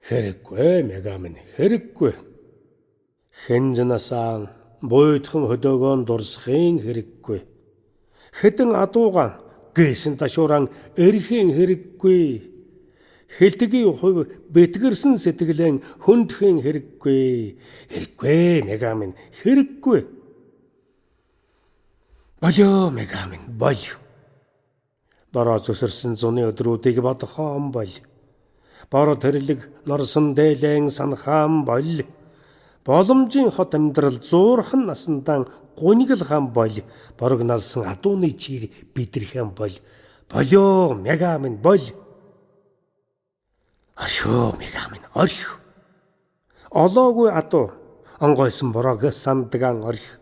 Хэрэггүй мега минь хэрэггүй. Хэнжнасаа буйдхан хөдөөгөн дурсахын хэрэггүй. Хэдэн адуугаан гээсэн ташууран эрхийн хэрэггүй. Хэлтгийн хувь бэтгэрсэн сэтгэлэн хүндхэн хэрэггүй. Хэрэггүй мега минь хэрэггүй. Болё мега минь болё. Бороо зүсэрсэн зуны өдрүүдийг бодхон бол. Бороо тэрлэг норсон дээлэн санахаан бол. Боломжийн хот амьдрал зуурхан насандан гуниглхан бол. Борог налсан адууны чир бидэрхэн бол. Болё мега минь бол. Орхио мега минь орхио. Олоогүй адуу онгойсон борог сандган орхио.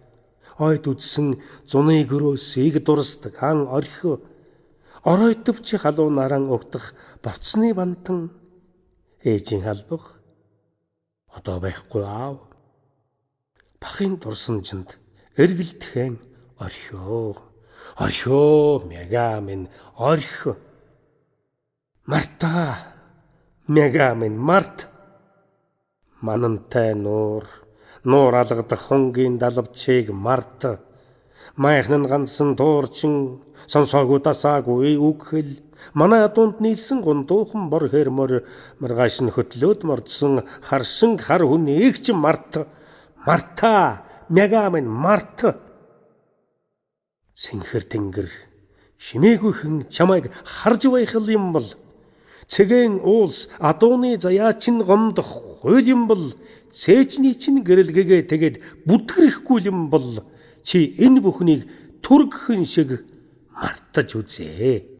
Ойд үдсэн зуны гөрөөсийг дурсдаг хан орхио. Оройтовч халуунаран угтах боцны бантан ээжийн халбах одоо байхгүй аав. Бахын дурсамжинд эргэлдэхэн орхио. Орхио мега минь орхио. Марта мега минь март. Манантай нуур алгадах хонгийн далавчийг март. Майхнан ганцсан дуурчин сонсоогүй дасаагүй үгхэл. Манай дунд нийлсэн гундуухан бор хэрмөр маргааш нь хөтлөөд мордсон харшин хар хүнийг ч март. Марта мега минь март. Синхэр тэнгэр шимээгүйхэн чамайг харж байхал юм бол. Цэгэн уулс адууны заяачин гомдох хууль юм бол. Цээжний чин гэрэлгэгээ тэгээд бүдгэрэхгүй юм бол. Чи энэ бүхнийг түргхэн шиг мартаж үзээ.